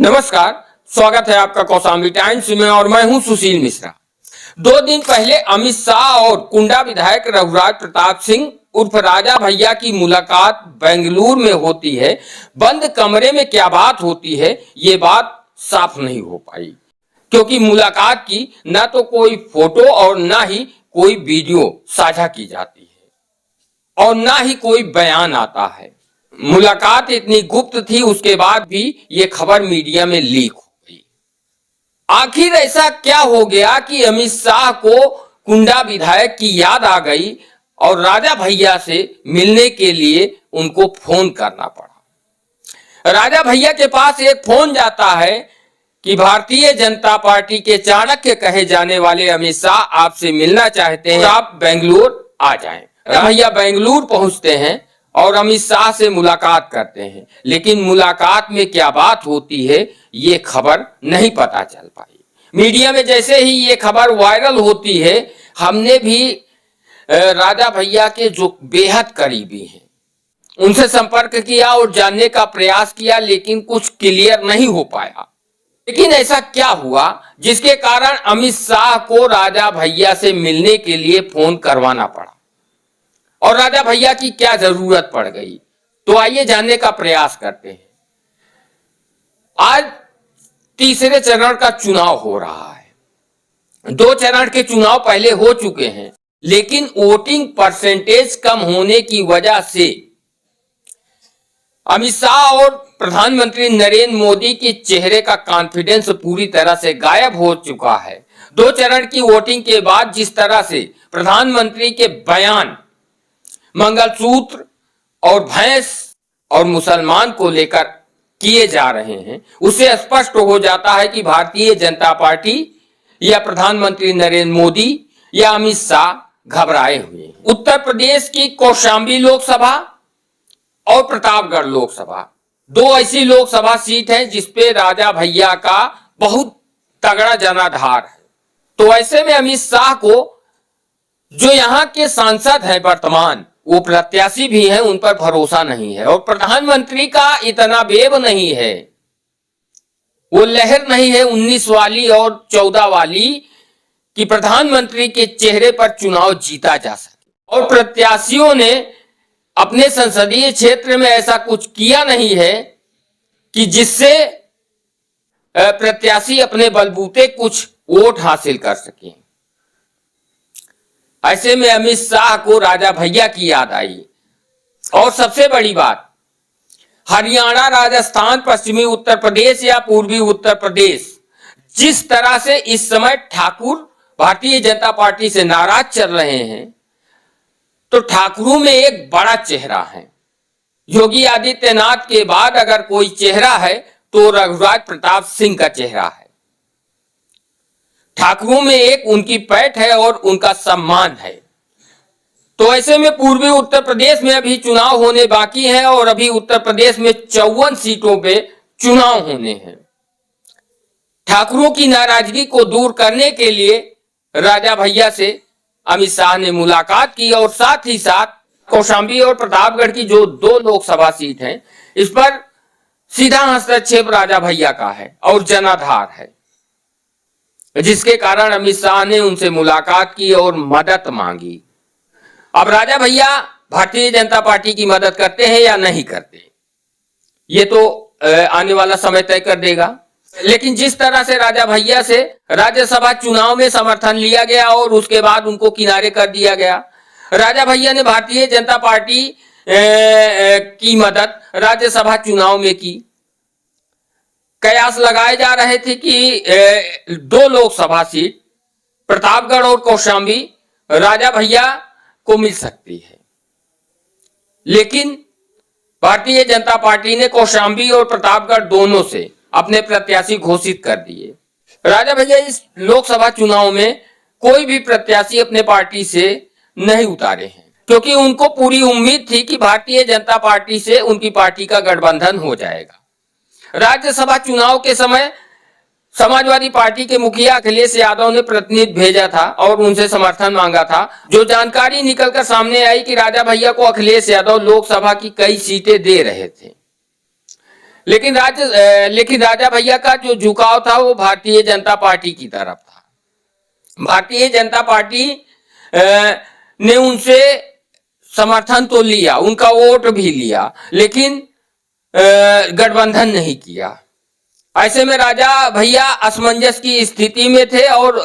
नमस्कार, स्वागत है आपका कौशाम्बी टाइम्स में और मैं हूं सुशील मिश्रा। 2 दिन पहले अमित शाह और कुंडा विधायक रघुराज प्रताप सिंह उर्फ राजा भैया की मुलाकात बेंगलुरु में होती है। बंद कमरे में क्या बात होती है, ये बात साफ नहीं हो पाई, क्योंकि मुलाकात की न तो कोई फोटो और न ही कोई वीडियो साझा की जाती है और न ही कोई बयान आता है। मुलाकात इतनी गुप्त थी, उसके बाद भी ये खबर मीडिया में लीक हो गई। आखिर ऐसा क्या हो गया कि अमित शाह को कुंडा विधायक की याद आ गई और राजा भैया से मिलने के लिए उनको फोन करना पड़ा। राजा भैया के पास एक फोन जाता है कि भारतीय जनता पार्टी के चाणक्य कहे जाने वाले अमित शाह आपसे मिलना चाहते हैं, आप बेंगलुरु आ जाएं। भैया बेंगलुरु पहुंचते हैं और अमित शाह से मुलाकात करते हैं, लेकिन मुलाकात में क्या बात होती है ये खबर नहीं पता चल पाई। मीडिया में जैसे ही ये खबर वायरल होती है, हमने भी राजा भैया के जो बेहद करीबी हैं उनसे संपर्क किया और जानने का प्रयास किया, लेकिन कुछ क्लियर नहीं हो पाया। लेकिन ऐसा क्या हुआ जिसके कारण अमित शाह को राजा भैया से मिलने के लिए फोन करवाना पड़ा और राजा भैया की क्या जरूरत पड़ गई, तो आइए जानने का प्रयास करते हैं। आज तीसरे चरण का चुनाव हो रहा है। 2 चरण के चुनाव पहले हो चुके हैं, लेकिन वोटिंग परसेंटेज कम होने की वजह से अमित शाह और प्रधानमंत्री नरेंद्र मोदी के चेहरे का कॉन्फिडेंस पूरी तरह से गायब हो चुका है। 2 चरण की वोटिंग के बाद जिस तरह से प्रधानमंत्री के बयान मंगलसूत्र और भैंस और मुसलमान को लेकर किए जा रहे हैं, उससे स्पष्ट हो जाता है कि भारतीय जनता पार्टी या प्रधानमंत्री नरेंद्र मोदी या अमित शाह घबराए हुए हैं। उत्तर प्रदेश की कौशाम्बी लोकसभा और प्रतापगढ़ लोकसभा 2 ऐसी लोकसभा सीट है जिसपे राजा भैया का बहुत तगड़ा जनाधार है। तो ऐसे में अमित शाह को जो यहाँ के सांसद हैं वर्तमान, वो प्रत्याशी भी हैं, उन पर भरोसा नहीं है और प्रधानमंत्री का इतना वेब नहीं है, वो लहर नहीं है 19 वाली और 14 वाली कि प्रधानमंत्री के चेहरे पर चुनाव जीता जा सके। और प्रत्याशियों ने अपने संसदीय क्षेत्र में ऐसा कुछ किया नहीं है कि जिससे प्रत्याशी अपने बलबूते कुछ वोट हासिल कर सके। ऐसे में अमित शाह को राजा भैया की याद आई। और सबसे बड़ी बात, हरियाणा, राजस्थान, पश्चिमी उत्तर प्रदेश या पूर्वी उत्तर प्रदेश जिस तरह से इस समय ठाकुर भारतीय जनता पार्टी से नाराज चल रहे हैं, तो ठाकुरों में एक बड़ा चेहरा है। योगी आदित्यनाथ के बाद अगर कोई चेहरा है तो रघुराज प्रताप सिंह का चेहरा है। ठाकुरों में एक उनकी पैठ है और उनका सम्मान है। तो ऐसे में पूर्वी उत्तर प्रदेश में अभी चुनाव होने बाकी हैं और अभी उत्तर प्रदेश में 54 सीटों पे चुनाव होने हैं। ठाकुरों की नाराजगी को दूर करने के लिए राजा भैया से अमित शाह ने मुलाकात की और साथ ही साथ कौशाम्बी और प्रतापगढ़ की जो 2 लोकसभा सीट हैं, इस पर सीधा हस्तक्षेप राजा भैया का है और जनाधार है, जिसके कारण अमित शाह ने उनसे मुलाकात की और मदद मांगी। अब राजा भैया भारतीय जनता पार्टी की मदद करते हैं या नहीं करते, ये तो आने वाला समय तय कर देगा। लेकिन जिस तरह से राजा भैया से राज्यसभा चुनाव में समर्थन लिया गया और उसके बाद उनको किनारे कर दिया गया, राजा भैया ने भारतीय जनता पार्टी की मदद राज्यसभा चुनाव में की। कयास लगाए जा रहे थे कि 2 लोकसभा सीट प्रतापगढ़ और कौशाम्बी राजा भैया को मिल सकती है, लेकिन भारतीय जनता पार्टी ने कौशाम्बी और प्रतापगढ़ दोनों से अपने प्रत्याशी घोषित कर दिए। राजा भैया इस लोकसभा चुनाव में कोई भी प्रत्याशी अपने पार्टी से नहीं उतारे हैं, क्योंकि उनको पूरी उम्मीद थी कि भारतीय जनता पार्टी से उनकी पार्टी का गठबंधन हो जाएगा। राज्यसभा चुनाव के समय समाजवादी पार्टी के मुखिया अखिलेश यादव ने प्रतिनिधि भेजा था और उनसे समर्थन मांगा था। जो जानकारी निकलकर सामने आई कि राजा भैया को अखिलेश यादव लोकसभा की कई सीटें दे रहे थे, लेकिन राजा भैया का जो झुकाव था वो भारतीय जनता पार्टी की तरफ था। भारतीय जनता पार्टी ने उनसे समर्थन तो लिया, उनका वोट भी लिया, लेकिन गठबंधन नहीं किया। ऐसे में राजा भैया असमंजस की स्थिति में थे और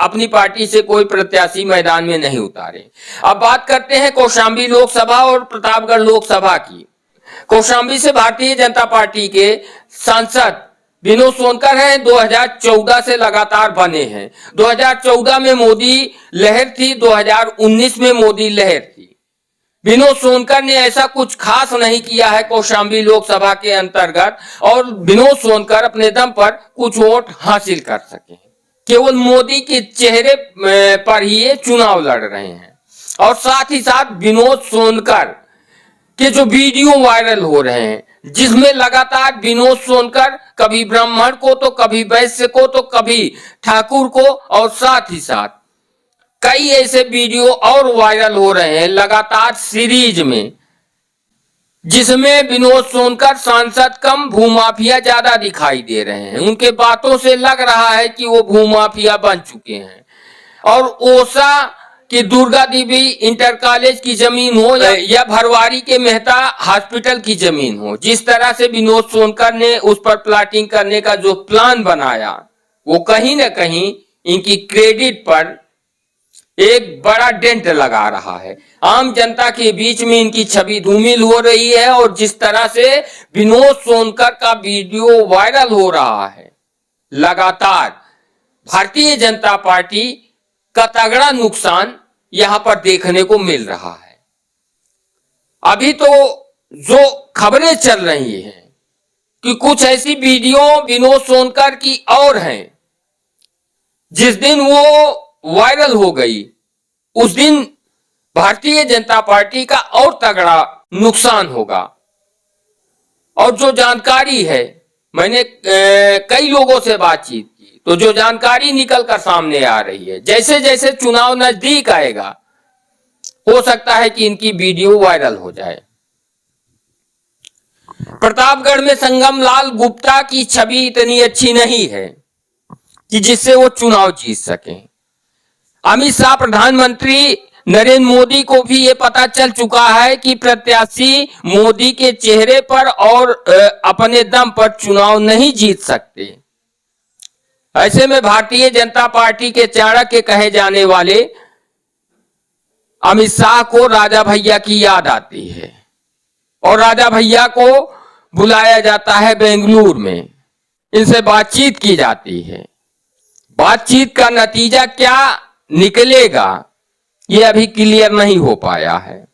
अपनी पार्टी से कोई प्रत्याशी मैदान में नहीं उतारे। अब बात करते हैं कौशाम्बी लोकसभा और प्रतापगढ़ लोकसभा की। कौशाम्बी से भारतीय जनता पार्टी के सांसद विनोद सोनकर हैं, 2014 से लगातार बने हैं। 2014 में मोदी लहर थी, 2019 में मोदी लहर थी। विनोद सोनकर ने ऐसा कुछ खास नहीं किया है कौशाम्बी लोकसभा के अंतर्गत, और विनोद सोनकर अपने दम पर कुछ वोट हासिल कर सके। केवल मोदी के चेहरे पर ही ये चुनाव लड़ रहे हैं। और साथ ही साथ विनोद सोनकर के जो वीडियो वायरल हो रहे हैं, जिसमें लगातार विनोद सोनकर कभी ब्राह्मण को तो कभी वैश्य को तो कभी ठाकुर को, और साथ ही साथ कई ऐसे वीडियो और वायरल हो रहे हैं लगातार सीरीज में, जिसमें विनोद सोनकर सांसद कम भूमाफिया ज्यादा दिखाई दे रहे हैं। उनके बातों से लग रहा है कि वो भूमाफिया बन चुके हैं। और ओसा कि दुर्गा देवी इंटर कॉलेज की जमीन हो या भरवारी के मेहता हॉस्पिटल की जमीन हो, जिस तरह से विनोद सोनकर ने उस पर प्लाटिंग करने का जो प्लान बनाया, वो कहीं ना कहीं इनकी क्रेडिट पर एक बड़ा डेंट लगा रहा है। आम जनता के बीच में इनकी छवि धूमिल हो रही है। और जिस तरह से विनोद सोनकर का वीडियो वायरल हो रहा है, लगातार भारतीय जनता पार्टी का तगड़ा नुकसान यहां पर देखने को मिल रहा है। अभी तो जो खबरें चल रही हैं कि कुछ ऐसी वीडियो विनोद सोनकर की और हैं, जिस दिन वो वायरल हो गई उस दिन भारतीय जनता पार्टी का और तगड़ा नुकसान होगा। और जो जानकारी है, मैंने कई लोगों से बातचीत की, तो जो जानकारी निकल कर सामने आ रही है, जैसे जैसे चुनाव नजदीक आएगा हो सकता है कि इनकी वीडियो वायरल हो जाए। प्रतापगढ़ में संगम लाल गुप्ता की छवि इतनी अच्छी नहीं है कि जिससे वो चुनाव जीत सके। अमित शाह प्रधानमंत्री नरेंद्र मोदी को भी ये पता चल चुका है कि प्रत्याशी मोदी के चेहरे पर और अपने दम पर चुनाव नहीं जीत सकते। ऐसे में भारतीय जनता पार्टी के चाणक्य कहे जाने वाले अमित शाह को राजा भैया की याद आती है और राजा भैया को बुलाया जाता है बेंगलुरु में, इनसे बातचीत की जाती है। बातचीत का नतीजा क्या निकलेगा ये अभी क्लियर नहीं हो पाया है।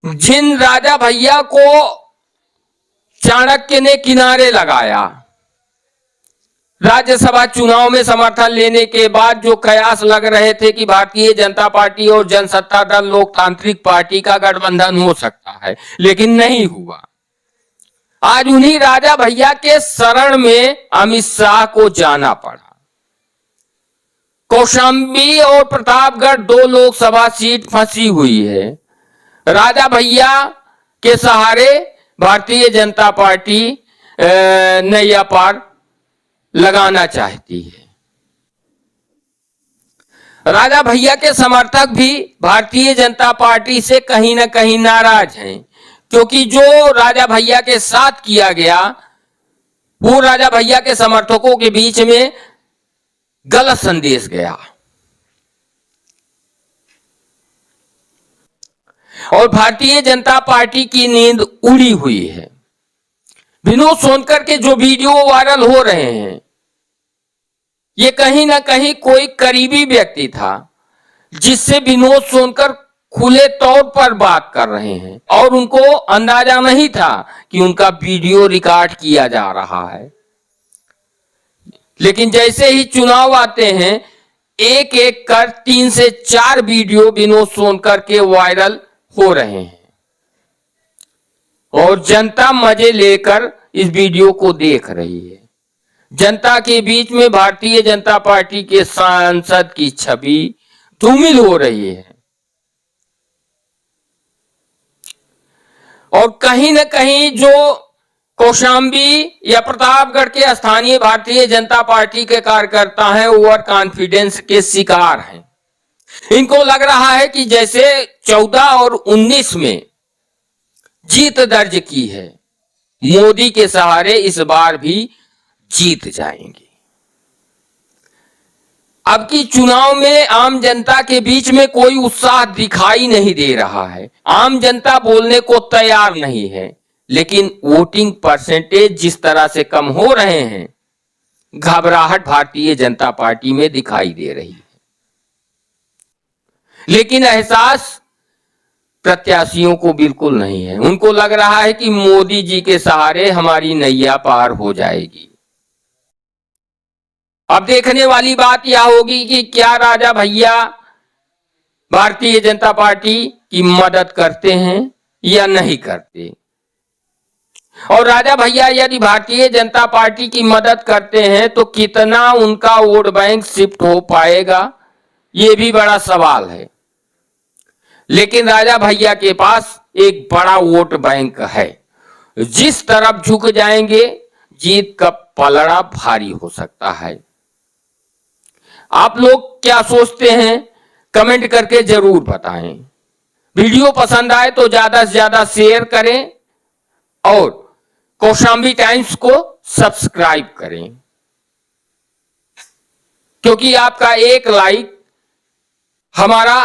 जिन राजा भैया को चाणक्य ने किनारे लगाया, राज्यसभा चुनाव में समर्थन लेने के बाद जो कयास लग रहे थे कि भारतीय जनता पार्टी और जनसत्ता दल लोकतांत्रिक पार्टी का गठबंधन हो सकता है, लेकिन नहीं हुआ। आज उन्हीं राजा भैया के शरण में अमित शाह को जाना पड़ा। कौशाम्बी और प्रतापगढ़ दो लोकसभा सीट फंसी हुई है। राजा भैया के सहारे भारतीय जनता पार्टी नैया पार लगाना चाहती है। राजा भैया के समर्थक भी भारतीय जनता पार्टी से कहीं ना कहीं नाराज हैं, क्योंकि जो राजा भैया के साथ किया गया वो राजा भैया के समर्थकों के बीच में गलत संदेश गया। और भारतीय जनता पार्टी की नींद उड़ी हुई है। विनोद सोनकर के जो वीडियो वायरल हो रहे हैं, ये कहीं ना कहीं कोई करीबी व्यक्ति था जिससे विनोद सोनकर खुले तौर पर बात कर रहे हैं और उनको अंदाजा नहीं था कि उनका वीडियो रिकॉर्ड किया जा रहा है। लेकिन जैसे ही चुनाव आते हैं, एक एक कर 3 से 4 वीडियो विनोद सोनकर के वायरल हो रहे हैं और जनता मजे लेकर इस वीडियो को देख रही है। जनता के बीच में भारतीय जनता पार्टी के सांसद की छवि धूमिल हो रही है। और कहीं न कहीं जो कौशाम्बी या प्रतापगढ़ के स्थानीय भारतीय जनता पार्टी के कार्यकर्ता हैं, ओवर कॉन्फिडेंस के शिकार हैं। इनको लग रहा है कि जैसे 14 और 19 में जीत दर्ज की है, मोदी के सहारे इस बार भी जीत जाएंगे। अब की चुनाव में आम जनता के बीच में कोई उत्साह दिखाई नहीं दे रहा है। आम जनता बोलने को तैयार नहीं है, लेकिन वोटिंग परसेंटेज जिस तरह से कम हो रहे हैं, घबराहट भारतीय जनता पार्टी में दिखाई दे रही है। लेकिन एहसास प्रत्याशियों को बिल्कुल नहीं है। उनको लग रहा है कि मोदी जी के सहारे हमारी नैया पार हो जाएगी। अब देखने वाली बात यह होगी कि क्या राजा भैया भारतीय जनता पार्टी की मदद करते हैं या नहीं करते। और राजा भैया यदि भारतीय जनता पार्टी की मदद करते हैं तो कितना उनका वोट बैंक शिफ्ट हो पाएगा, यह भी बड़ा सवाल है। लेकिन राजा भैया के पास एक बड़ा वोट बैंक है। जिस तरफ झुक जाएंगे, जीत का पलड़ा भारी हो सकता है। आप लोग क्या सोचते हैं, कमेंट करके जरूर बताएं। वीडियो पसंद आए तो ज्यादा से ज्यादा शेयर करें और कौशाम्बी टाइम्स को सब्सक्राइब करें, क्योंकि आपका एक लाइक हमारा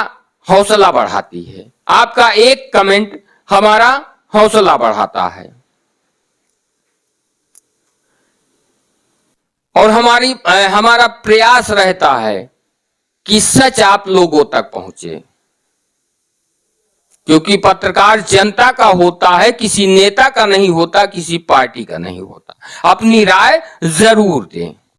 हौसला बढ़ाती है, आपका एक कमेंट हमारा हौसला बढ़ाता है और हमारा प्रयास रहता है कि सच आप लोगों तक पहुंचे, क्योंकि पत्रकार जनता का होता है, किसी नेता का नहीं होता, किसी पार्टी का नहीं होता। अपनी राय जरूर दें।